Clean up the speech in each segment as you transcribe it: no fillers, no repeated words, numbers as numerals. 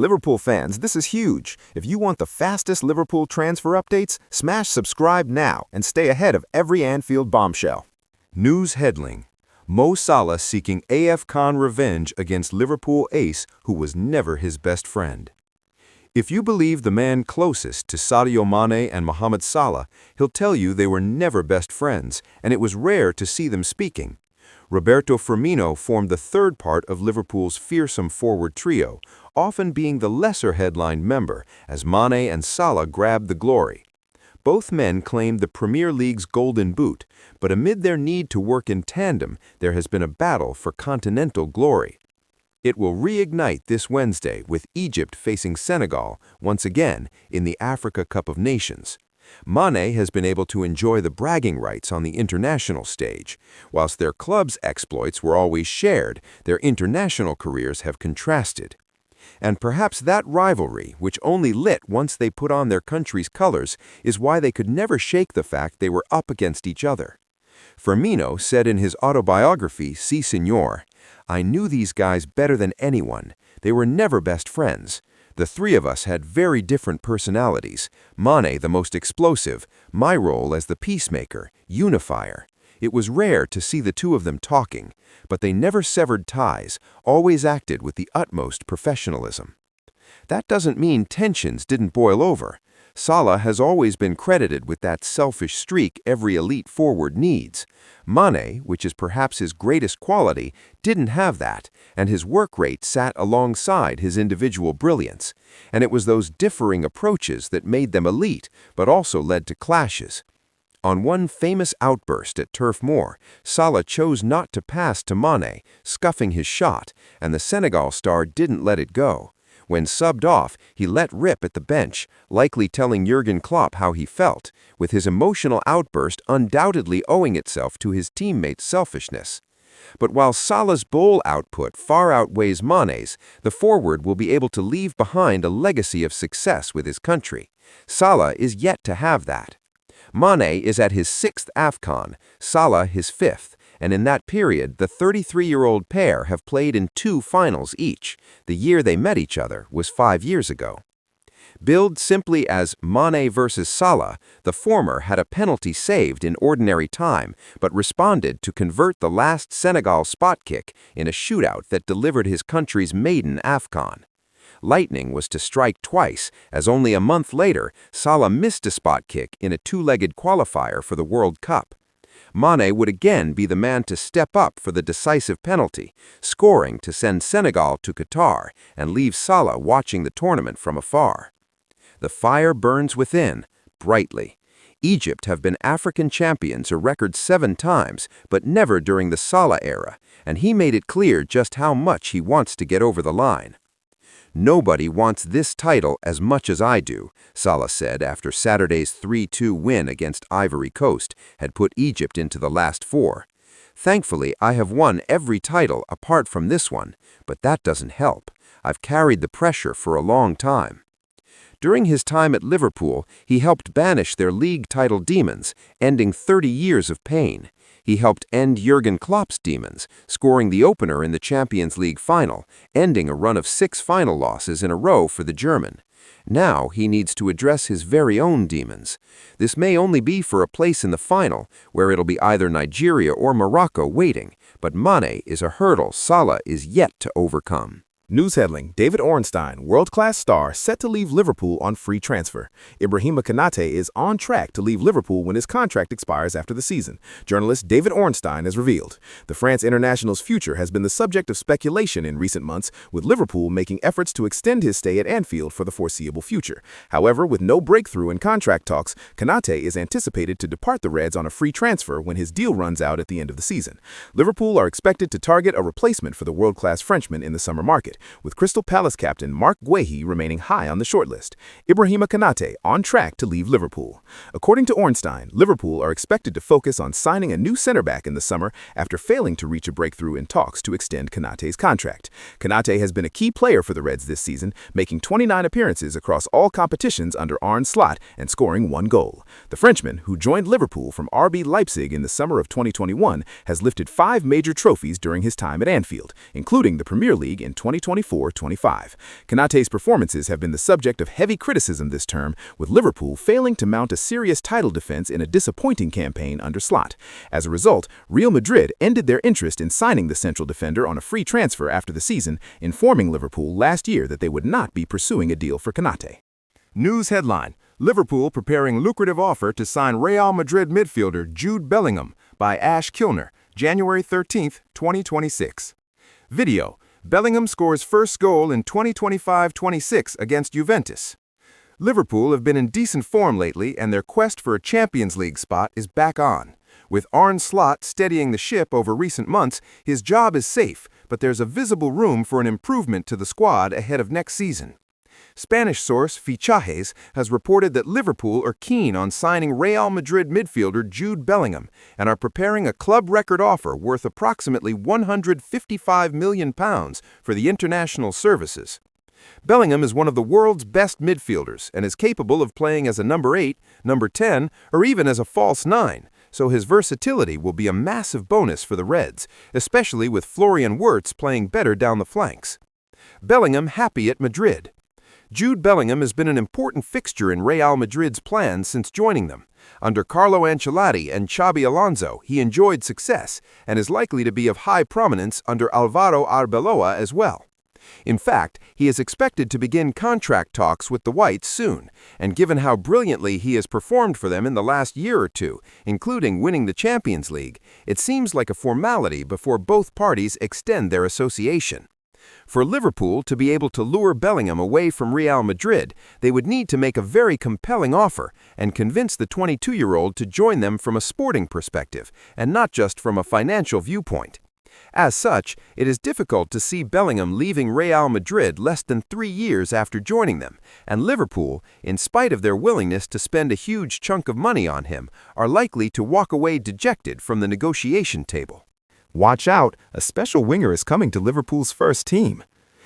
Liverpool fans, this is huge. If you want the fastest Liverpool transfer updates, smash subscribe now and stay ahead of every Anfield bombshell. News headline: Mo Salah seeking AFCON revenge against Liverpool ace who was never his best friend. If you believe the man closest to Sadio Mane and Mohamed Salah, he'll tell you they were never best friends, and it was rare to see them speaking. Roberto Firmino formed the third part of Liverpool's fearsome forward trio, often being the lesser headline member, as Mane and Salah grabbed the glory. Both men claimed the Premier League's golden boot, but amid their need to work in tandem, there has been a battle for continental glory. It will reignite this Wednesday with Egypt facing Senegal, once again, in the Africa Cup of Nations. Mane has been able to enjoy the bragging rights on the international stage. Whilst their club's exploits were always shared, their international careers have contrasted. And perhaps that rivalry, which only lit once they put on their country's colors, is why they could never shake the fact they were up against each other. Firmino said in his autobiography, Si Senor, "I knew these guys better than anyone. They were never best friends. The three of us had very different personalities. Mane the most explosive, my role as the peacemaker, unifier. It was rare to see the two of them talking, but they never severed ties, always acted with the utmost professionalism." That doesn't mean tensions didn't boil over. Salah has always been credited with that selfish streak every elite forward needs. Mane, which is perhaps his greatest quality, didn't have that, and his work rate sat alongside his individual brilliance. And it was those differing approaches that made them elite, but also led to clashes. On one famous outburst at Turf Moor, Salah chose not to pass to Mane, scuffing his shot, and the Senegal star didn't let it go. When subbed off, he let rip at the bench, likely telling Jurgen Klopp how he felt, with his emotional outburst undoubtedly owing itself to his teammates' selfishness. But while Salah's bowl output far outweighs Mane's, the forward will be able to leave behind a legacy of success with his country. Salah is yet to have that. Mane is at his 6th AFCON, Salah his 5th, and in that period, the 33-year-old pair have played in 2 finals each. The year they met each other was 5 years ago. Billed simply as Mane versus Salah, the former had a penalty saved in ordinary time, but responded to convert the last Senegal spot kick in a shootout that delivered his country's maiden AFCON. Lightning was to strike twice, as only a month later, Salah missed a spot kick in a 2-legged qualifier for the World Cup. Mane would again be the man to step up for the decisive penalty, scoring to send Senegal to Qatar and leave Salah watching the tournament from afar. The fire burns within, brightly. Egypt have been African champions a record 7 times, but never during the Salah era, and he made it clear just how much he wants to get over the line. "Nobody wants this title as much as I do," Salah said after Saturday's 3-2 win against Ivory Coast had put Egypt into the last 4. "Thankfully, I have won every title apart from this one, but that doesn't help. I've carried the pressure for a long time." During his time at Liverpool, he helped banish their league title demons, ending 30 years of pain. He helped end Jurgen Klopp's demons, scoring the opener in the Champions League final, ending a run of 6 final losses in a row for the German. Now he needs to address his very own demons. This may only be for a place in the final, where it'll be either Nigeria or Morocco waiting, but Mane is a hurdle Salah is yet to overcome. News headline: David Ornstein, world-class star, set to leave Liverpool on free transfer. Ibrahima Konate is on track to leave Liverpool when his contract expires after the season. Journalist David Ornstein has revealed. The France international's future has been the subject of speculation in recent months, with Liverpool making efforts to extend his stay at Anfield for the foreseeable future. However, with no breakthrough in contract talks, Konate is anticipated to depart the Reds on a free transfer when his deal runs out at the end of the season. Liverpool are expected to target a replacement for the world-class Frenchman in the summer market, with Crystal Palace captain Marc Guéhi remaining high on the shortlist. Ibrahima Konate on track to leave Liverpool. According to Ornstein, Liverpool are expected to focus on signing a new center-back in the summer after failing to reach a breakthrough in talks to extend Konate's contract. Konate has been a key player for the Reds this season, making 29 appearances across all competitions under Arne Slot and scoring 1 goal. The Frenchman, who joined Liverpool from RB Leipzig in the summer of 2021, has lifted 5 major trophies during his time at Anfield, including the Premier League in 2020 2024-25. Konaté's performances have been the subject of heavy criticism this term, with Liverpool failing to mount a serious title defense in a disappointing campaign under Slot. As a result, Real Madrid ended their interest in signing the central defender on a free transfer after the season, informing Liverpool last year that they would not be pursuing a deal for Konaté. News headline: Liverpool preparing lucrative offer to sign Real Madrid midfielder Jude Bellingham by Ash Kilner, January 13, 2026. Video: Bellingham scores first goal in 2025-26 against Juventus. Liverpool have been in decent form lately, and their quest for a Champions League spot is back on. With Arne Slot steadying the ship over recent months, his job is safe, but there's a visible room for an improvement to the squad ahead of next season. Spanish source Fichajes has reported that Liverpool are keen on signing Real Madrid midfielder Jude Bellingham and are preparing a club record offer worth approximately £155 million for the international services. Bellingham is one of the world's best midfielders and is capable of playing as a number 8, number 10, or even as a false 9, so his versatility will be a massive bonus for the Reds, especially with Florian Wirtz playing better down the flanks. Bellingham happy at Madrid. Jude Bellingham has been an important fixture in Real Madrid's plans since joining them. Under Carlo Ancelotti and Xabi Alonso, he enjoyed success and is likely to be of high prominence under Álvaro Arbeloa as well. In fact, he is expected to begin contract talks with the Whites soon, and given how brilliantly he has performed for them in the last year or two, including winning the Champions League, it seems like a formality before both parties extend their association. For Liverpool to be able to lure Bellingham away from Real Madrid, they would need to make a very compelling offer and convince the 22-year-old to join them from a sporting perspective, and not just from a financial viewpoint. As such, it is difficult to see Bellingham leaving Real Madrid less than 3 years after joining them, and Liverpool, in spite of their willingness to spend a huge chunk of money on him, are likely to walk away dejected from the negotiation table. Watch out, a special winger is coming to Liverpool's first team.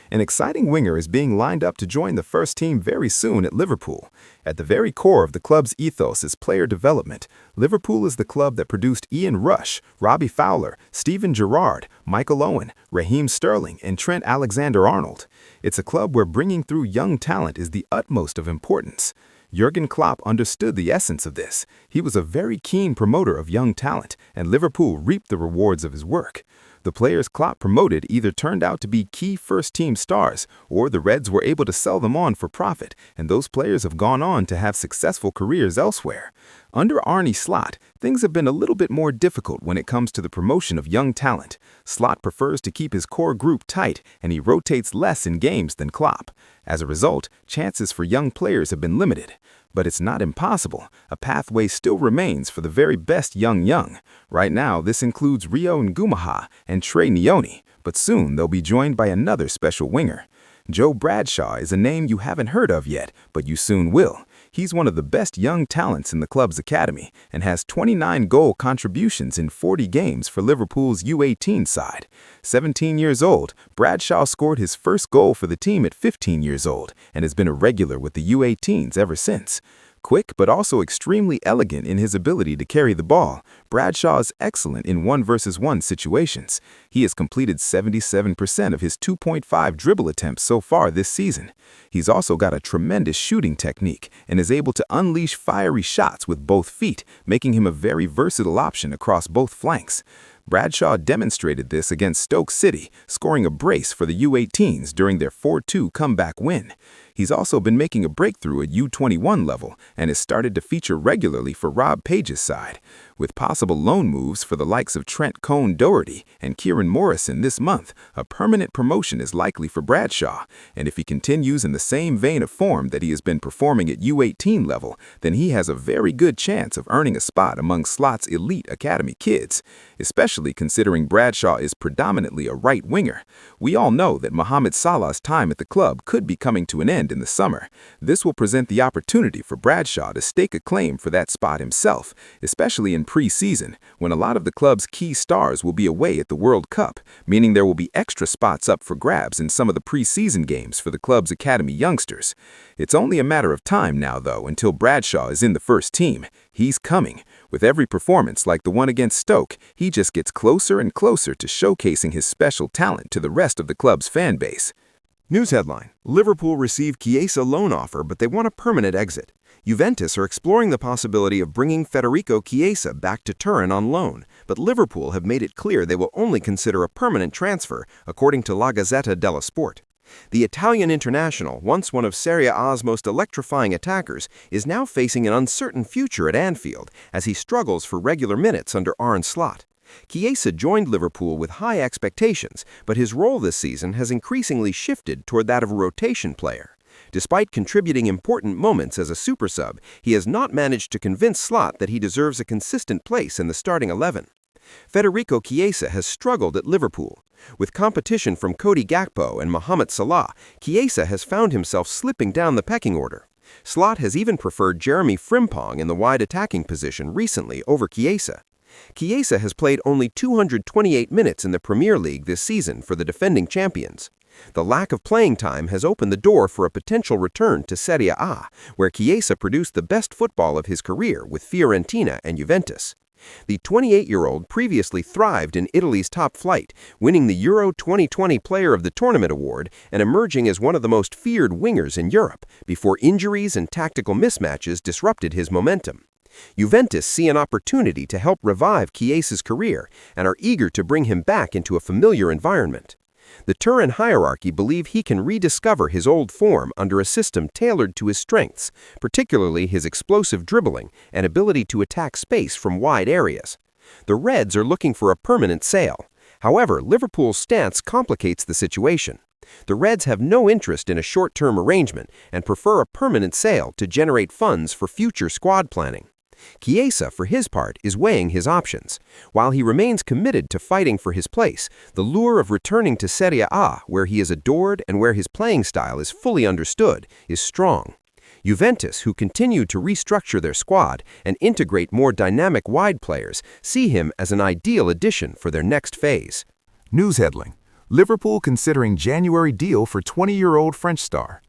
An exciting winger is being lined up to join the first team very soon at Liverpool. At the very core of the club's ethos is player development. Liverpool is the club that produced Ian Rush, Robbie Fowler, Steven Gerrard, Michael Owen, Raheem Sterling, and Trent Alexander-Arnold. It's a club where bringing through young talent is the utmost of importance. Jurgen Klopp understood the essence of this. He was a very keen promoter of young talent, and Liverpool reaped the rewards of his work. The players Klopp promoted either turned out to be key first-team stars, or the Reds were able to sell them on for profit, and those players have gone on to have successful careers elsewhere. Under Arne Slot, things have been a little bit more difficult when it comes to the promotion of young talent. Slot prefers to keep his core group tight, and he rotates less in games than Klopp. As a result, chances for young players have been limited. But it's not impossible. A pathway still remains for the very best young. Right now, this includes Rio Ngumoha and Trey Nioni, but soon they'll be joined by another special winger. Joe Bradshaw is a name you haven't heard of yet, but you soon will. He's one of the best young talents in the club's academy and has 29 goal contributions in 40 games for Liverpool's U18 side. 17 years old, Bradshaw scored his first goal for the team at 15 years old and has been a regular with the U18s ever since. Quick but also extremely elegant in his ability to carry the ball, Bradshaw is excellent in 1-versus-1 situations. He has completed 77% of his 2.5 dribble attempts so far this season. He's also got a tremendous shooting technique and is able to unleash fiery shots with both feet, making him a very versatile option across both flanks. Bradshaw demonstrated this against Stoke City, scoring a brace for the U18s during their 4-2 comeback win. He's also been making a breakthrough at U21 level and has started to feature regularly for Rob Page's side. With possible loan moves for the likes of Trent Cone-Doherty and Kieran Morrison this month, a permanent promotion is likely for Bradshaw, and if he continues in the same vein of form that he has been performing at U18 level, then he has a very good chance of earning a spot among Slot's elite academy kids, especially considering Bradshaw is predominantly a right winger. We all know that Mohamed Salah's time at the club could be coming to an end in the summer. This will present the opportunity for Bradshaw to stake a claim for that spot himself, especially in pre-season, when a lot of the club's key stars will be away at the World Cup, meaning there will be extra spots up for grabs in some of the pre-season games for the club's academy youngsters. It's only a matter of time now, though, until Bradshaw is in the first team. He's coming. With every performance like the one against Stoke, he just gets closer and closer to showcasing his special talent to the rest of the club's fan base. News headline: Liverpool receive Chiesa loan offer, but they want a permanent exit. Juventus are exploring the possibility of bringing Federico Chiesa back to Turin on loan, but Liverpool have made it clear they will only consider a permanent transfer, according to La Gazzetta dello Sport. The Italian international, once one of Serie A's most electrifying attackers, is now facing an uncertain future at Anfield as he struggles for regular minutes under Arne Slot. Chiesa joined Liverpool with high expectations, but his role this season has increasingly shifted toward that of a rotation player. Despite contributing important moments as a super sub, he has not managed to convince Slot that he deserves a consistent place in the starting 11. Federico Chiesa has struggled at Liverpool. With competition from Cody Gakpo and Mohamed Salah, Chiesa has found himself slipping down the pecking order. Slot has even preferred Jeremy Frimpong in the wide attacking position recently over Chiesa. Chiesa has played only 228 minutes in the Premier League this season for the defending champions. The lack of playing time has opened the door for a potential return to Serie A, where Chiesa produced the best football of his career with Fiorentina and Juventus. The 28-year-old previously thrived in Italy's top flight, winning the Euro 2020 Player of the Tournament award and emerging as one of the most feared wingers in Europe, before injuries and tactical mismatches disrupted his momentum. Juventus see an opportunity to help revive Chiesa's career and are eager to bring him back into a familiar environment. The Turin hierarchy believe he can rediscover his old form under a system tailored to his strengths, particularly his explosive dribbling and ability to attack space from wide areas. The Reds are looking for a permanent sale. However, Liverpool's stance complicates the situation. The Reds have no interest in a short-term arrangement and prefer a permanent sale to generate funds for future squad planning. Chiesa, for his part, is weighing his options. While he remains committed to fighting for his place, the lure of returning to Serie A, where he is adored and where his playing style is fully understood, is strong. Juventus, who continue to restructure their squad and integrate more dynamic wide players, see him as an ideal addition for their next phase. News headline: Liverpool considering January deal for 20-year-old French star.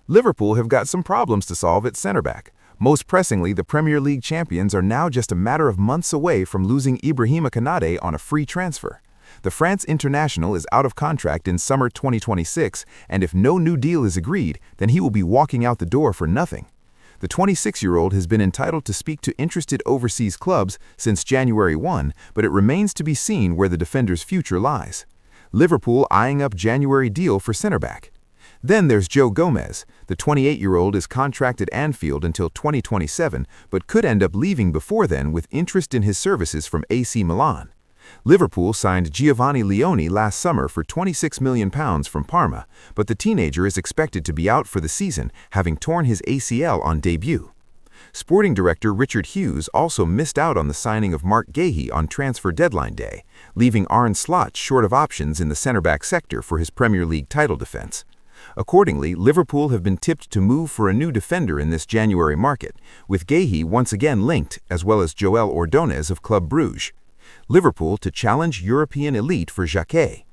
Liverpool have got some problems to solve at center back. Most pressingly, the Premier League champions are now just a matter of months away from losing Ibrahima Konate on a free transfer. The France international is out of contract in summer 2026, and if no new deal is agreed, then he will be walking out the door for nothing. The 26-year-old has been entitled to speak to interested overseas clubs since January 1, but it remains to be seen where the defender's future lies. Liverpool eyeing up January deal for center back. Then there's Joe Gomez. The 28-year-old is contracted Anfield until 2027, but could end up leaving before then with interest in his services from AC Milan. Liverpool signed Giovanni Leone last summer for £26 million from Parma, but the teenager is expected to be out for the season, having torn his ACL on debut. Sporting director Richard Hughes also missed out on the signing of Mark Gahey on transfer deadline day, leaving Arne Slot short of options in the center-back sector for his Premier League title defense. Accordingly, Liverpool have been tipped to move for a new defender in this January market, with Gahey once again linked, as well as Joel Ordonez of Club Brugge. Liverpool to challenge European elite for Jacquet.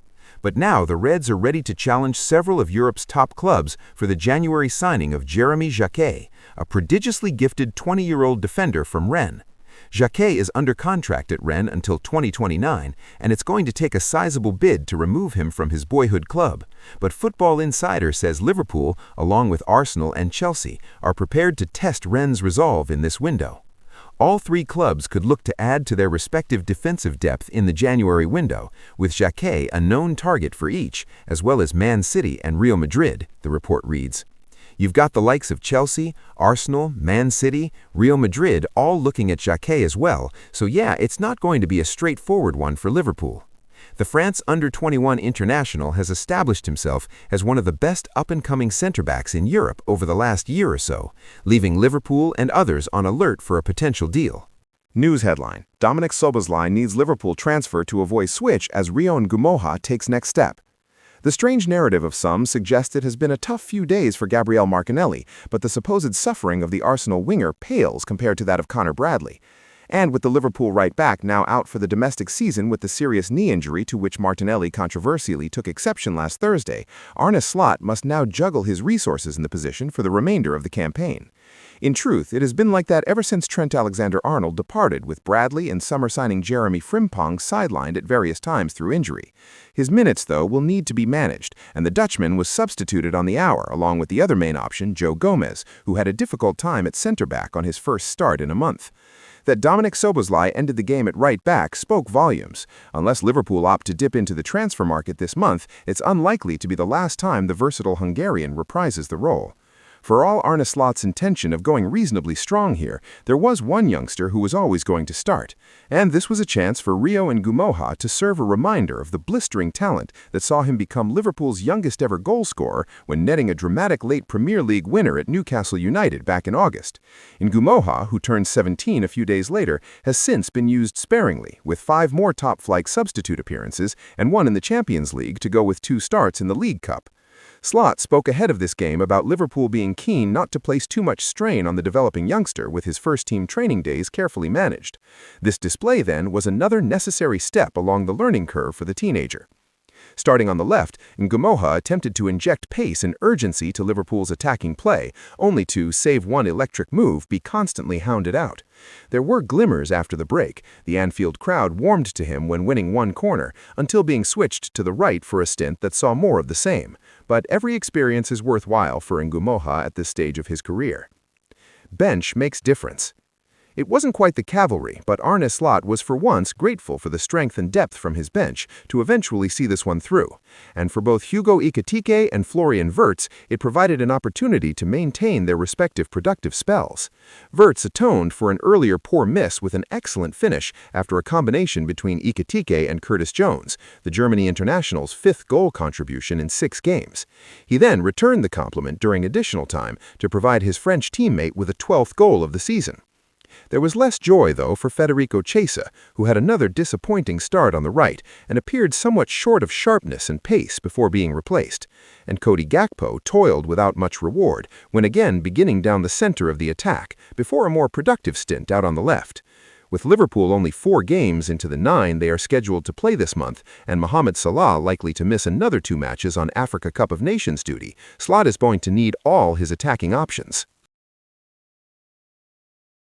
But now the Reds are ready to challenge several of Europe's top clubs for the January signing of Jeremy Jacquet, a prodigiously gifted 20-year-old defender from Rennes. Jacquet is under contract at Rennes until 2029, and it's going to take a sizable bid to remove him from his boyhood club. But Football Insider says Liverpool, along with Arsenal and Chelsea, are prepared to test Rennes' resolve in this window. All three clubs could look to add to their respective defensive depth in the January window, with Jacquet a known target for each, as well as Man City and Real Madrid, the report reads. You've got the likes of Chelsea, Arsenal, Man City, Real Madrid all looking at Jacquet as well, so yeah, it's not going to be a straightforward one for Liverpool. The France under-21 international has established himself as one of the best up-and-coming centre-backs in Europe over the last year or so, leaving Liverpool and others on alert for a potential deal. News headline: Dominik Szoboszlai needs Liverpool transfer to avoid switch as Rio Ngumoha takes next step. The strange narrative of some suggests it has been a tough few days for Gabriel Martinelli, but the supposed suffering of the Arsenal winger pales compared to that of Connor Bradley. And with the Liverpool right back now out for the domestic season with the serious knee injury to which Martinelli controversially took exception last Thursday, Arne Slot must now juggle his resources in the position for the remainder of the campaign. In truth, it has been like that ever since Trent Alexander-Arnold departed, with Bradley and summer signing Jeremy Frimpong sidelined at various times through injury. His minutes, though, will need to be managed, and the Dutchman was substituted on the hour along with the other main option, Joe Gomez, who had a difficult time at centre-back on his first start in a month. That Dominik Szoboszlai ended the game at right back spoke volumes. Unless Liverpool opt to dip into the transfer market this month, it's unlikely to be the last time the versatile Hungarian reprises the role. For all Arne Slot's intention of going reasonably strong here, there was one youngster who was always going to start. And this was a chance for Rio Ngumoha to serve a reminder of the blistering talent that saw him become Liverpool's youngest ever goalscorer when netting a dramatic late Premier League winner at Newcastle United back in August. Ngumoha, who turned 17 a few days later, has since been used sparingly, with 5 more top-flight substitute appearances and 1 in the Champions League to go with 2 starts in the League Cup. Slot spoke ahead of this game about Liverpool being keen not to place too much strain on the developing youngster with his first-team training days carefully managed. This display, then, was another necessary step along the learning curve for the teenager. Starting on the left, Ngumoha attempted to inject pace and urgency to Liverpool's attacking play, only to, save one electric move, be constantly hounded out. There were glimmers after the break. The Anfield crowd warmed to him when winning one corner, until being switched to the right for a stint that saw more of the same. But every experience is worthwhile for Ngumoha at this stage of his career. Bench makes difference. It wasn't quite the cavalry, but Arne Slot was for once grateful for the strength and depth from his bench to eventually see this one through. And for both Hugo Ekitike and Florian Wirtz, it provided an opportunity to maintain their respective productive spells. Wirtz atoned for an earlier poor miss with an excellent finish after a combination between Ekitike and Curtis Jones, the Germany international's 5th goal contribution in 6 games. He then returned the compliment during additional time to provide his French teammate with a 12th goal of the season. There was less joy, though, for Federico Chiesa, who had another disappointing start on the right and appeared somewhat short of sharpness and pace before being replaced. And Cody Gakpo toiled without much reward, when again beginning down the center of the attack, before a more productive stint out on the left. With Liverpool only 4 games into the 9 they are scheduled to play this month, and Mohamed Salah likely to miss another 2 matches on Africa Cup of Nations duty, Slot is going to need all his attacking options.